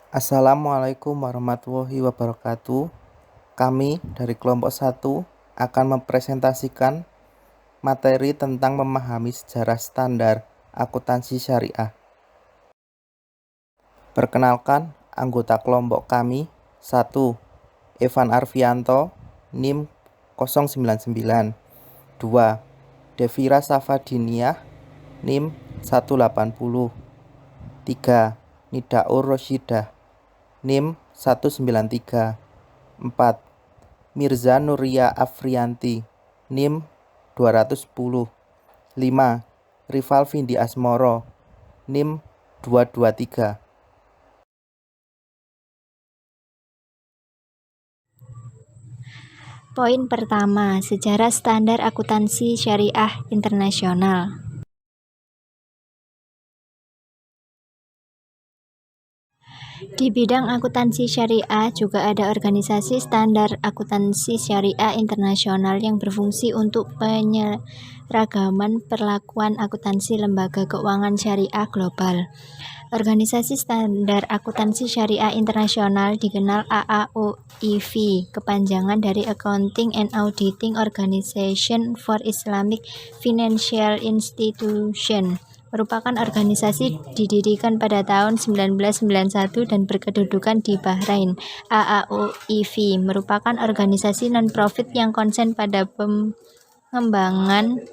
Assalamualaikum warahmatullahi wabarakatuh. Kami dari kelompok 1 akan mempresentasikan materi tentang memahami sejarah standar akuntansi syariah. Perkenalkan, anggota kelompok kami 1. Evan Arfianto, NIM 099. 2. Devira Safadiniah, NIM 180. 3. Nidaur Rosyidah, NIM 193. 4. Mirza Nuria Afrianti, NIM 210. 5. Rival Vindi Asmoro, NIM 223. Poin pertama, sejarah standar akuntansi syariah internasional. Di bidang akuntansi syariah juga ada organisasi standar akuntansi syariah internasional yang berfungsi untuk penyeragaman perlakuan akuntansi lembaga keuangan syariah global. Organisasi standar akuntansi syariah internasional dikenal AAOIV, kepanjangan dari Accounting and Auditing Organization for Islamic Financial Institution. Merupakan organisasi didirikan pada tahun 1991 dan berkedudukan di Bahrain. AAOIV merupakan organisasi non-profit yang konsen pada pengembangan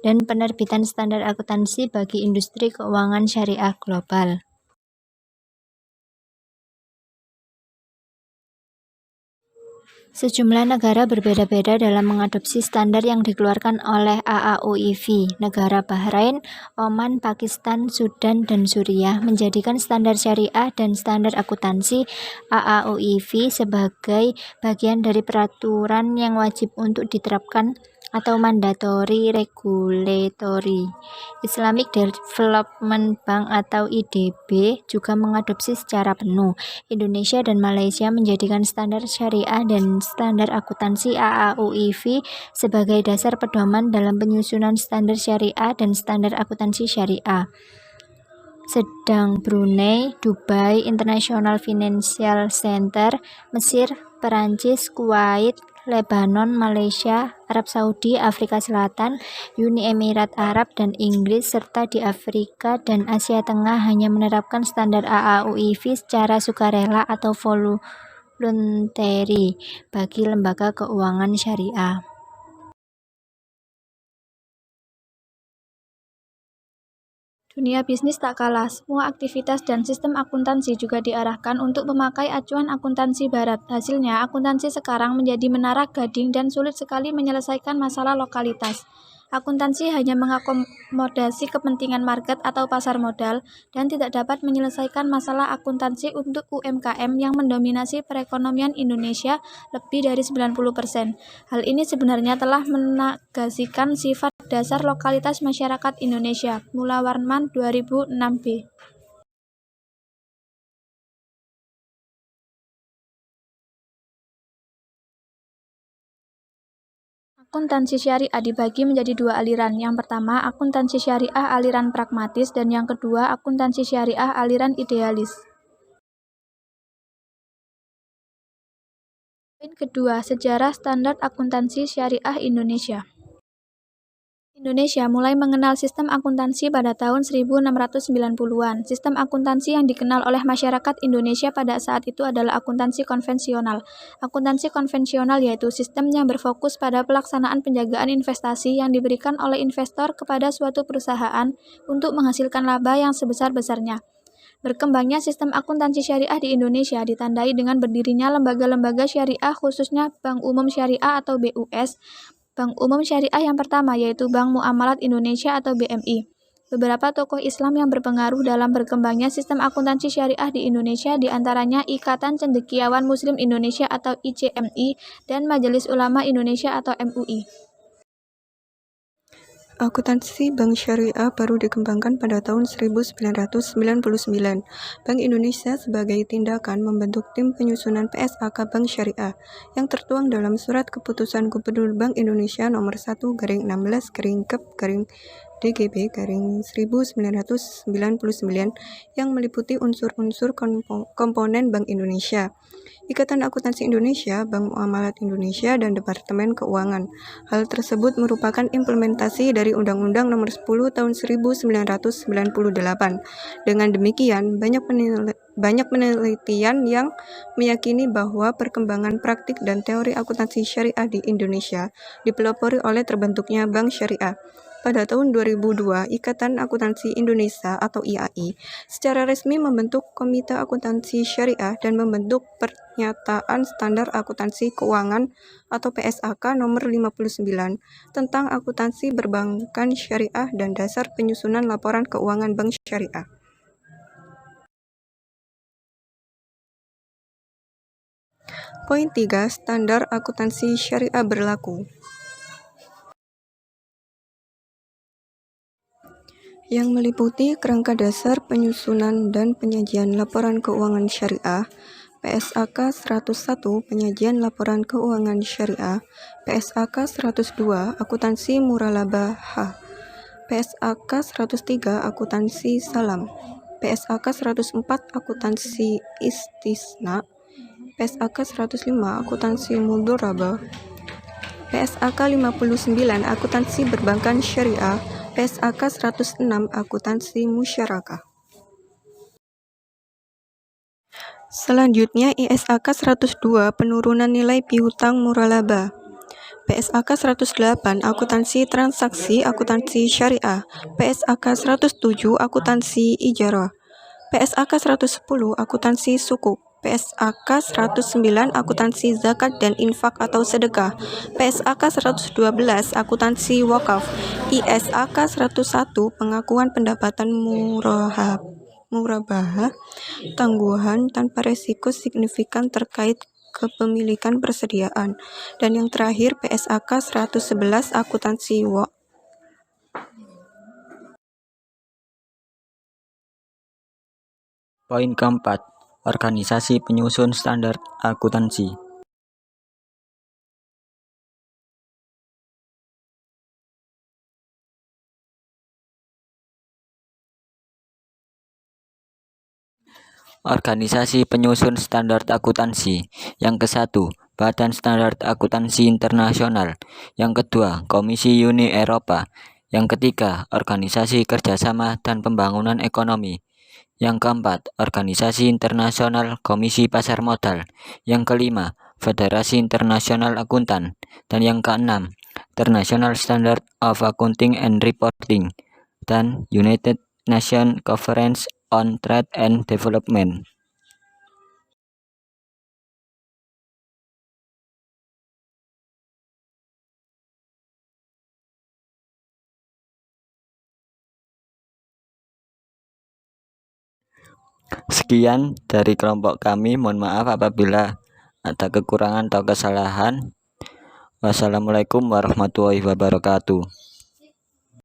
dan penerbitan standar akuntansi bagi industri keuangan syariah global. Sejumlah negara berbeda-beda dalam mengadopsi standar yang dikeluarkan oleh AAOIV. Negara Bahrain, Oman, Pakistan, Sudan, dan Suriah menjadikan standar syariah dan standar akuntansi AAOIV sebagai bagian dari peraturan yang wajib untuk diterapkan atau mandatory regulatory. Islamic Development Bank atau IDB juga mengadopsi secara penuh. Indonesia dan Malaysia menjadikan standar syariah dan standar akuntansi AAOIV sebagai dasar pedoman dalam penyusunan standar syariah dan standar akuntansi syariah. Sedang Brunei, Dubai International Financial Center, Mesir, Perancis, Kuwait, Lebanon, Malaysia, Arab Saudi, Afrika Selatan, Uni Emirat Arab, dan Inggris, serta di Afrika dan Asia Tengah hanya menerapkan standar AAOIV secara sukarela atau voluntary bagi lembaga keuangan syariah. Dunia bisnis tak kalah, semua aktivitas dan sistem akuntansi juga diarahkan untuk memakai acuan akuntansi barat. Hasilnya, akuntansi sekarang menjadi menara gading dan sulit sekali menyelesaikan masalah lokalitas. Akuntansi hanya mengakomodasi kepentingan market atau pasar modal dan tidak dapat menyelesaikan masalah akuntansi untuk UMKM yang mendominasi perekonomian Indonesia lebih dari 90%. Hal ini sebenarnya telah menegasikan sifat dasar lokalitas masyarakat Indonesia. Mula Warman 2006b. Akuntansi syariah dibagi menjadi dua aliran. Yang pertama, akuntansi syariah aliran pragmatis, dan yang kedua, akuntansi syariah aliran idealis. Poin kedua, sejarah standar akuntansi syariah Indonesia. Indonesia mulai mengenal sistem akuntansi pada tahun 1690-an. Sistem akuntansi yang dikenal oleh masyarakat Indonesia pada saat itu adalah akuntansi konvensional. Akuntansi konvensional yaitu sistem yang berfokus pada pelaksanaan penjagaan investasi yang diberikan oleh investor kepada suatu perusahaan untuk menghasilkan laba yang sebesar-besarnya. Berkembangnya sistem akuntansi syariah di Indonesia ditandai dengan berdirinya lembaga-lembaga syariah, khususnya Bank Umum Syariah atau BUS, Bank Umum Syariah yang pertama yaitu Bank Muamalat Indonesia atau BMI. Beberapa tokoh Islam yang berpengaruh dalam berkembangnya sistem akuntansi syariah di Indonesia diantaranya Ikatan Cendekiawan Muslim Indonesia atau ICMI dan Majelis Ulama Indonesia atau MUI. Akuntansi bank syariah baru dikembangkan pada tahun 1999. Bank Indonesia sebagai tindakan membentuk tim penyusunan PSAK Bank Syariah yang tertuang dalam Surat Keputusan Gubernur Bank Indonesia Nomor 1/16/Kep DGB-1999 yang meliputi unsur-unsur komponen Bank Indonesia, Ikatan Akuntansi Indonesia, Bank Muamalat Indonesia, dan Departemen Keuangan. Hal tersebut merupakan implementasi dari Undang-Undang Nomor 10 Tahun 1998. Dengan demikian, banyak penelitian yang meyakini bahwa perkembangan praktik dan teori akuntansi syariah di Indonesia dipelopori oleh terbentuknya Bank Syariah. Pada tahun 2002, Ikatan Akuntansi Indonesia atau IAI secara resmi membentuk Komite Akuntansi Syariah dan membentuk Pernyataan Standar Akuntansi Keuangan atau PSAK nomor 59 tentang akuntansi perbankan syariah dan dasar penyusunan laporan keuangan bank syariah. Poin 3. Standar akuntansi syariah berlaku. Yang meliputi kerangka dasar penyusunan dan penyajian laporan keuangan syariah, PSAK 101 penyajian laporan keuangan syariah, PSAK 102 akuntansi muralaba H, PSAK 103 akuntansi salam, PSAK 104 akuntansi istisna, PSAK 105 akuntansi mudharabah, PSAK 59 akuntansi perbankan syariah, PSAK 106 akuntansi musyarakah. Selanjutnya ISAK 102 penurunan nilai piutang muralaba, PSAK 108 akuntansi transaksi akuntansi syariah, PSAK 107 akuntansi ijarah, PSAK 110 akuntansi sukuk, PSAK 109 akuntansi zakat dan infak atau sedekah, PSAK 112 akuntansi wakaf, ISAK 101 pengakuan pendapatan murabah, tangguhan tanpa resiko signifikan terkait kepemilikan persediaan, dan yang terakhir PSAK 111 akuntansi Poin keempat, organisasi penyusun standar akuntansi. Organisasi penyusun standar akuntansi. Yang ke-1, Badan Standar Akuntansi Internasional. Yang kedua, Komisi Uni Eropa. Yang ketiga, Organisasi Kerjasama dan Pembangunan Ekonomi. Yang keempat, Organisasi Internasional Komisi Pasar Modal. Yang kelima, Federasi Internasional Akuntan. Dan yang keenam, International Standard of Accounting and Reporting dan United Nations Conference on Trade and Development. Sekian dari kelompok kami. Mohon maaf apabila ada kekurangan atau kesalahan. Wassalamualaikum warahmatullahi wabarakatuh.